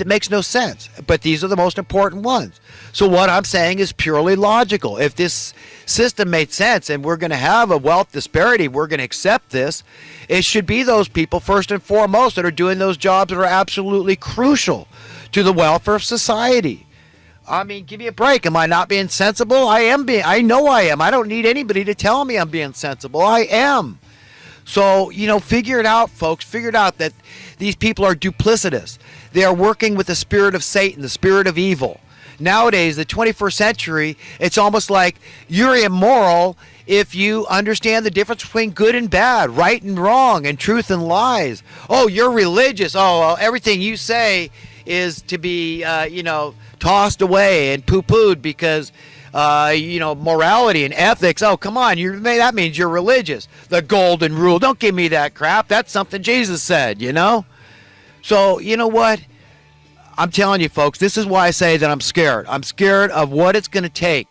it makes no sense. But these are the most important ones. So what I'm saying is purely logical. If this system made sense and we're going to have a wealth disparity, we're going to accept this, it should be those people first and foremost that are doing those jobs that are absolutely crucial to the welfare of society. I mean, give me a break. Am I not being sensible? I know I am. I don't need anybody to tell me I'm being sensible. I am. So, figure it out, folks. Figure it out that these people are duplicitous. They are working with the spirit of Satan, the spirit of evil. Nowadays, the 21st century, it's almost like you're immoral if you understand the difference between good and bad, right and wrong, and truth and lies. Oh, you're religious. Oh, well, everything you say is to be, tossed away and poo-pooed because, morality and ethics. Oh, come on. That means you're religious. The golden rule. Don't give me that crap. That's something Jesus said, So, you know what? I'm telling you, folks, this is why I say that I'm scared. I'm scared of what it's going to take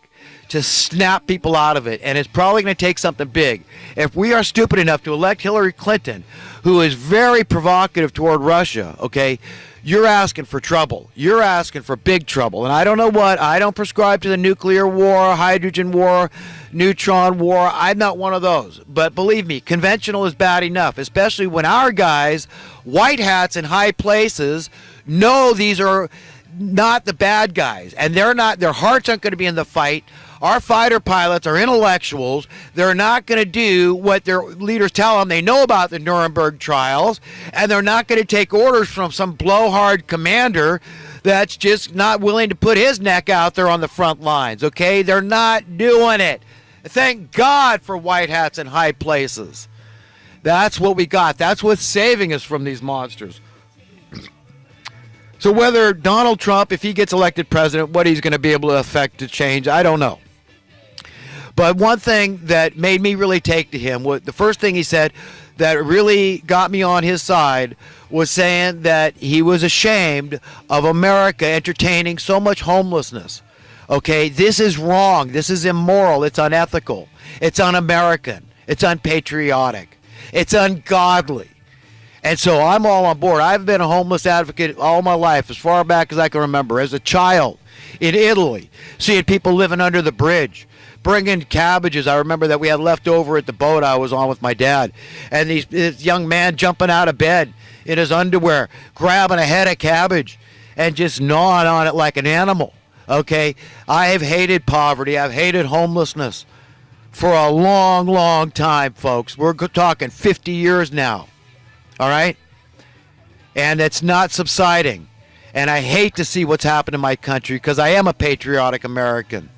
to snap people out of it, and it's probably going to take something big. If we are stupid enough to elect Hillary Clinton, who is very provocative toward Russia, okay, you're asking for trouble. You're asking for big trouble. And I don't know what. I don't prescribe to the nuclear war, hydrogen war, neutron war. I'm not one of those. But believe me, conventional is bad enough, especially when our guys, white hats in high places, know these are not the bad guys. And their hearts aren't going to be in the fight. Our fighter pilots are intellectuals. They're not going to do what their leaders tell them. They know about the Nuremberg trials, and they're not going to take orders from some blowhard commander that's just not willing to put his neck out there on the front lines, okay? They're not doing it. Thank God for white hats in high places. That's what we got. That's what's saving us from these monsters. So whether Donald Trump, if he gets elected president, what he's going to be able to affect to change, I don't know. But one thing that made me really take to him, the first thing he said that really got me on his side was saying that he was ashamed of America entertaining so much homelessness. Okay, this is wrong. This is immoral. It's unethical. It's un-American. It's unpatriotic. It's ungodly. And so I'm all on board. I've been a homeless advocate all my life, as far back as I can remember. As a child in Italy, seeing people living under the bridge, bringing cabbages. I remember that we had left over at the boat I was on with my dad. And this young man jumping out of bed in his underwear, grabbing a head of cabbage and just gnawing on it like an animal. Okay? I have hated poverty. I've hated homelessness for a long, long time, folks. We're talking 50 years now. All right? And it's not subsiding. And I hate to see what's happened in my country because I am a patriotic American.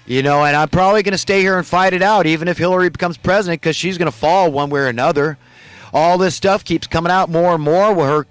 And I'm probably going to stay here and fight it out, even if Hillary becomes president, because she's going to fall one way or another. All this stuff keeps coming out more and more with her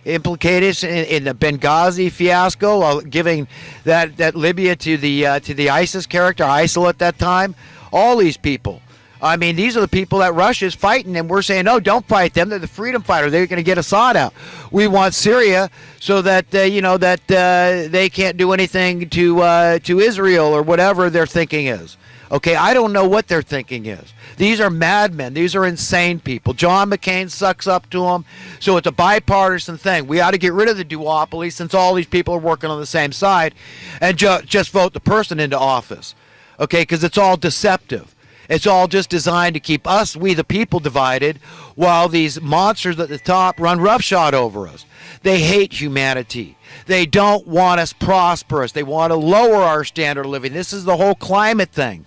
implicated in the Benghazi fiasco, giving that Libya to the ISIS character, ISIL at that time. All these people. I mean, these are the people that Russia's fighting, and we're saying, no, don't fight them. They're the freedom fighters. They're going to get Assad out. We want Syria so that, they can't do anything to Israel or whatever their thinking is. Okay, I don't know what their thinking is. These are madmen. These are insane people. John McCain sucks up to them. So it's a bipartisan thing. We ought to get rid of the duopoly since all these people are working on the same side and just vote the person into office. Okay, because it's all deceptive. It's all just designed to keep us, we the people, divided, while these monsters at the top run roughshod over us. They hate humanity. They don't want us prosperous. They want to lower our standard of living. This is the whole climate thing.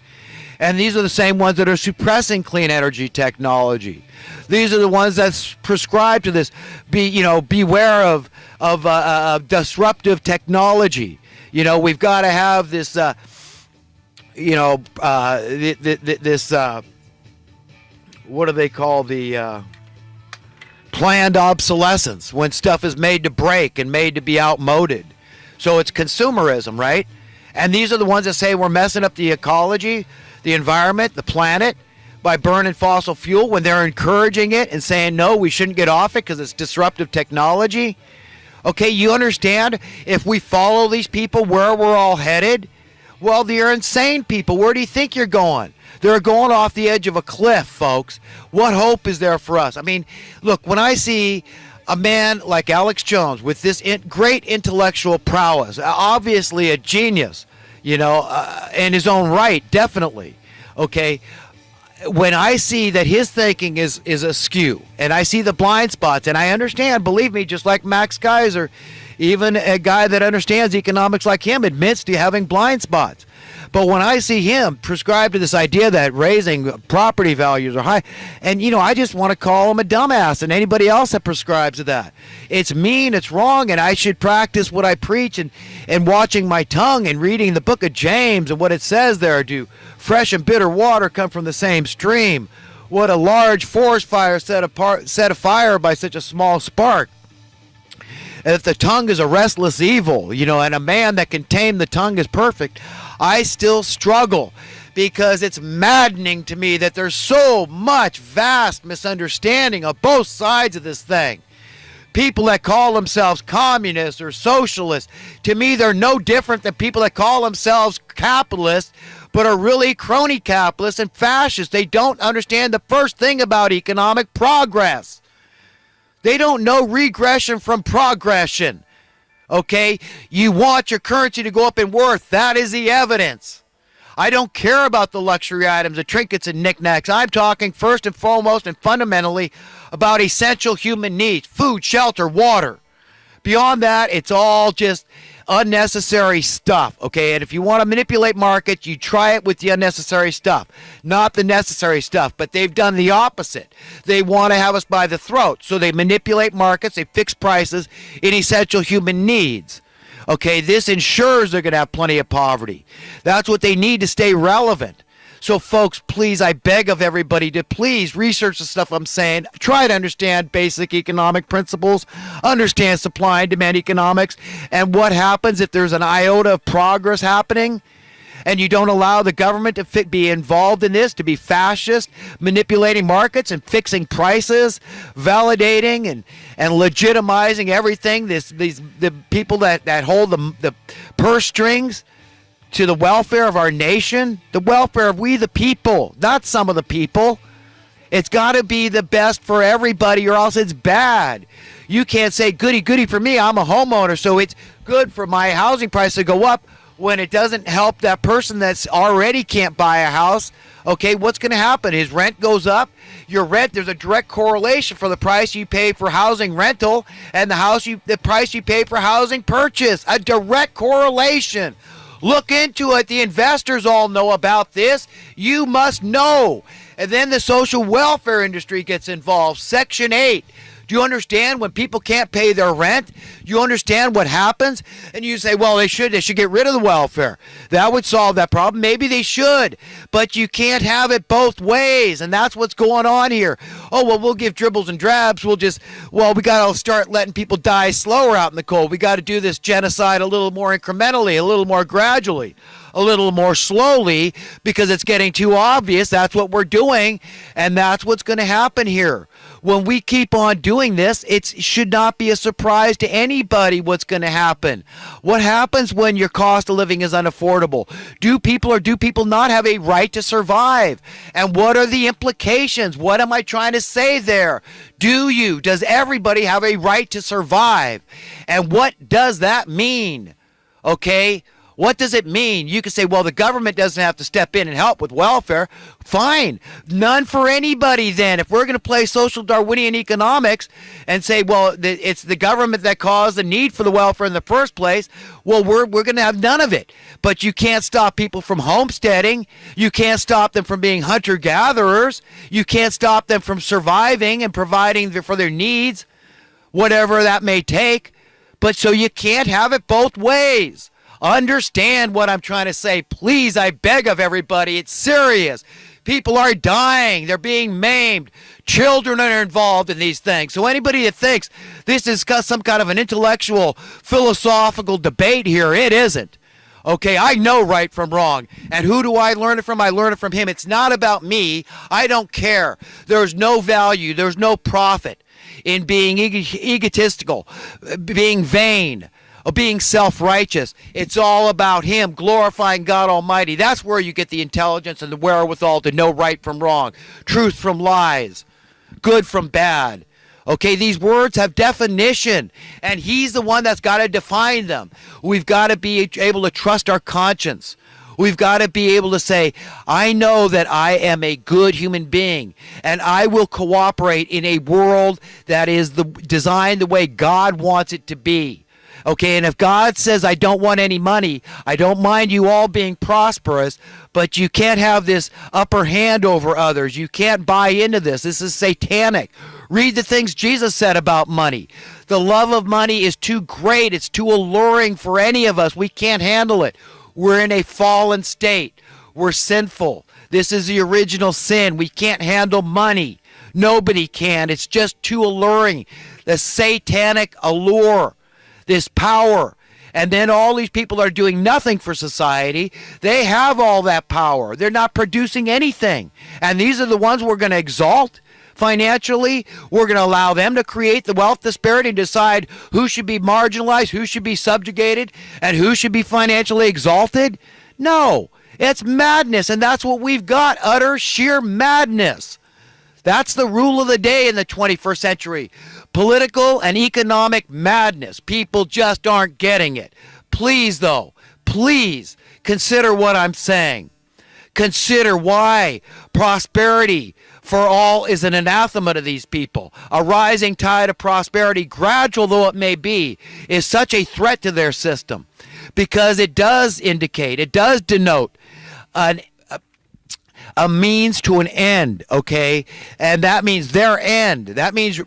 And these are the same ones that are suppressing clean energy technology. These are the ones that prescribe to this. Beware of disruptive technology. We've got to have this... what do they call the planned obsolescence, when stuff is made to break and made to be outmoded. So it's consumerism, right? And these are the ones that say we're messing up the ecology, the environment, the planet by burning fossil fuel, when they're encouraging it and saying, no, we shouldn't get off it because it's disruptive technology. Okay, you understand? If we follow these people where we're all headed, well, they're insane people. Where do you think you're going? They're going off the edge of a cliff, folks. What hope is there for us? I mean, look, when I see a man like Alex Jones with this great intellectual prowess, obviously a genius, in his own right, definitely. Okay, when I see that his thinking is askew, and I see the blind spots, and I understand, believe me, just like Max Kaiser, even a guy that understands economics like him admits to having blind spots. But when I see him prescribe to this idea that raising property values are high, and I just want to call him a dumbass, and anybody else that prescribes to that. It's mean, it's wrong, and I should practice what I preach, and watching my tongue and reading the book of James and what it says there. Do fresh and bitter water come from the same stream? What a large forest fire set afire by such a small spark. If the tongue is a restless evil, and a man that can tame the tongue is perfect, I still struggle because it's maddening to me that there's so much vast misunderstanding on both sides of this thing. People that call themselves communists or socialists, to me, they're no different than people that call themselves capitalists, but are really crony capitalists and fascists. They don't understand the first thing about economic progress. They don't know regression from progression. Okay? You want your currency to go up in worth. That is the evidence. I don't care about the luxury items, the trinkets and knickknacks. I'm talking first and foremost and fundamentally about essential human needs: food, shelter, water. Beyond that, it's all just unnecessary stuff, okay? And if you want to manipulate markets, you try it with the unnecessary stuff, not the necessary stuff. But they've done the opposite. They want to have us by the throat. So they manipulate markets, they fix prices in essential human needs. Okay, this ensures they're going to have plenty of poverty. That's what they need to stay relevant. So, folks, please, I beg of everybody to please research the stuff I'm saying. Try to understand basic economic principles. Understand supply and demand economics. And what happens if there's an iota of progress happening and you don't allow the government to be involved in this, to be fascist, manipulating markets and fixing prices, validating and legitimizing everything. The people that hold the purse strings to the welfare of our nation, the welfare of we the people, not some of the people. It's got to be the best for everybody or else it's bad. You can't say goody goody for me. I'm a homeowner, so it's good for my housing price to go up when it doesn't help that person that's already can't buy a house. Okay, what's going to happen? His rent goes up. Your rent, there's a direct correlation for the price you pay for housing rental and the price you pay for housing purchase. A direct correlation. Look into it. The investors all know about this. You must know. And then the social welfare industry gets involved. Section 8. Do you understand when people can't pay their rent? You understand what happens? And you say, well, they should get rid of the welfare. That would solve that problem. Maybe they should. But you can't have it both ways. And that's what's going on here. Oh, well, we'll give dribbles and drabs. We got to start letting people die slower out in the cold. We got to do this genocide a little more incrementally, a little more gradually, a little more slowly, because it's getting too obvious. That's what we're doing. And that's what's going to happen here. When we keep on doing this, it should not be a surprise to anybody what's going to happen. What happens when your cost of living is unaffordable? Do people not have a right to survive? And what are the implications? What am I trying to say there? Does everybody have a right to survive? And what does that mean? Okay? What does it mean? You can say, well, the government doesn't have to step in and help with welfare. Fine. None for anybody then. If we're going to play social Darwinian economics and say, well, it's the government that caused the need for the welfare in the first place, well, we're going to have none of it. But you can't stop people from homesteading. You can't stop them from being hunter-gatherers. You can't stop them from surviving and providing for their needs, whatever that may take. But so you can't have it both ways. Understand what I'm trying to say. Please, I beg of everybody. It's serious. People are dying. They're being maimed. Children are involved in these things. So anybody that thinks this is some kind of an intellectual, philosophical debate here, it isn't. Okay, I know right from wrong. And who do I learn it from? I learn it from him. It's not about me. I don't care. There's no value. There's no profit in being egotistical, being vain, of being self-righteous. It's all about him glorifying God Almighty. That's where you get the intelligence and the wherewithal to know right from wrong, truth from lies, good from bad. Okay, these words have definition, and he's the one that's got to define them. We've got to be able to trust our conscience. We've got to be able to say, I know that I am a good human being, and I will cooperate in a world that is designed the way God wants it to be. Okay, and if God says, I don't want any money, I don't mind you all being prosperous, but you can't have this upper hand over others. You can't buy into this. This is satanic. Read the things Jesus said about money. The love of money is too great. It's too alluring for any of us. We can't handle it. We're in a fallen state. We're sinful. This is the original sin. We can't handle money. Nobody can. It's just too alluring. The satanic allure. This power. And then all these people are doing nothing for society. They have all that power. They're not producing anything. And these are the ones we're going to exalt financially. We're going to allow them to create the wealth disparity and decide who should be marginalized, who should be subjugated, and who should be financially exalted. No, it's madness. And that's what we've got. Utter sheer madness. That's the rule of the day in the 21st century. Political and economic madness. People just aren't getting it. Please, though, please consider what I'm saying. Consider why prosperity for all is an anathema to these people. A rising tide of prosperity, gradual though it may be, is such a threat to their system because it does indicate, it does denote a means to an end, okay? And that means their end. That means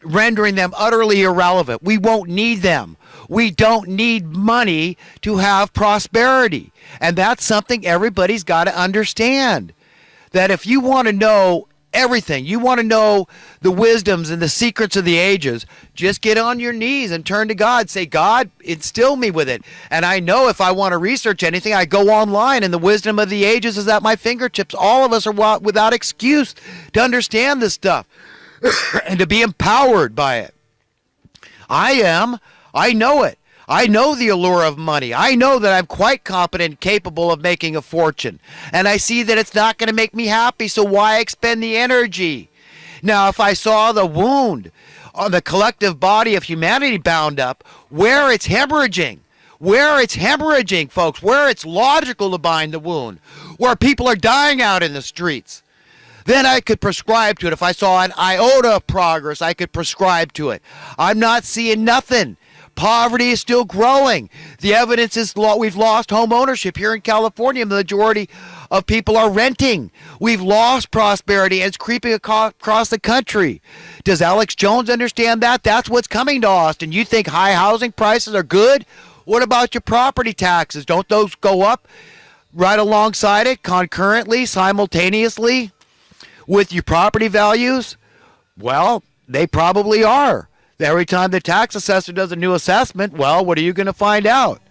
rendering them utterly irrelevant. We won't need them. We don't need money to have prosperity. And that's something everybody's got to understand. That if you want to know everything, you want to know the wisdoms and the secrets of the ages, just get on your knees and turn to God. Say, God, instill me with it. And I know if I want to research anything, I go online and the wisdom of the ages is at my fingertips. All of us are without excuse to understand this stuff and to be empowered by it. I am. I know it. I know the allure of money. I know that I'm quite competent and capable of making a fortune. And I see that it's not going to make me happy, so why expend the energy? Now, if I saw the wound on the collective body of humanity bound up, where it's hemorrhaging, folks, where it's logical to bind the wound, where people are dying out in the streets, then I could prescribe to it. If I saw an iota of progress, I could prescribe to it. I'm not seeing nothing. Poverty is still growing. The evidence is we've lost home ownership here in California. The majority of people are renting. We've lost prosperity, and it's creeping across the country. Does Alex Jones understand that? That's what's coming to Austin. You think high housing prices are good? What about your property taxes? Don't those go up right alongside it, concurrently, simultaneously with your property values? Well, they probably are. Every time the tax assessor does a new assessment, well, what are you going to find out?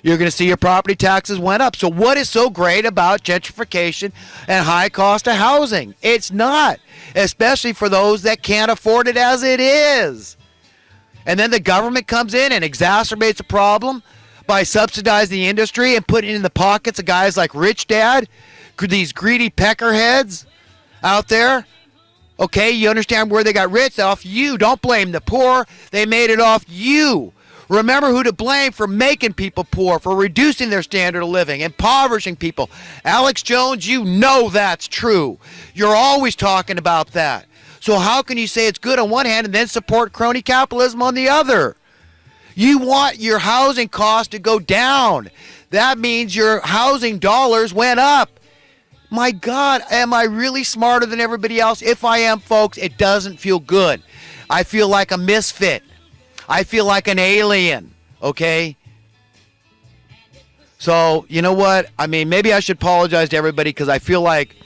You're going to see your property taxes went up. So what is so great about gentrification and high cost of housing? It's not, especially for those that can't afford it as it is. And then the government comes in and exacerbates the problem by subsidizing the industry and putting it in the pockets of guys like Rich Dad, these greedy peckerheads out there. Okay, you understand where they got rich? Off you. Don't blame the poor. They made it off you. Remember who to blame for making people poor, for reducing their standard of living, impoverishing people. Alex Jones, you know that's true. You're always talking about that. So how can you say it's good on one hand and then support crony capitalism on the other? You want your housing cost to go down. That means your housing dollars went up. My God, am I really smarter than everybody else? If I am, folks, it doesn't feel good. I feel like a misfit. I feel like an alien, okay? So, you know what? I mean, maybe I should apologize to everybody because I feel like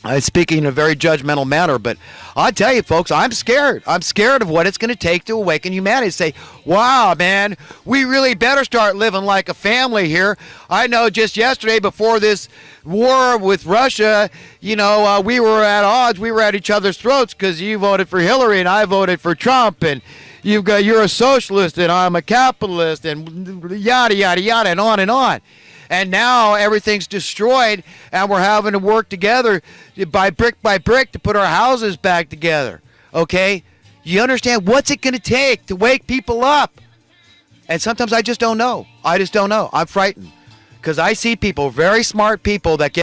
I'm speaking in a very judgmental manner, but I'll tell you, folks, I'm scared. I'm scared of what it's going to take to awaken humanity. Say, wow, man, we really better start living like a family here. I know just yesterday before this war with Russia, we were at odds. We were at each other's throats because you voted for Hillary and I voted for Trump, and you're a socialist and I'm a capitalist, and yada, yada, yada, and on and on. And now everything's destroyed, and we're having to work together by brick to put our houses back together. Okay? You understand? What's it going to take to wake people up? And sometimes I just don't know. I just don't know. I'm frightened because I see people, very smart people, that get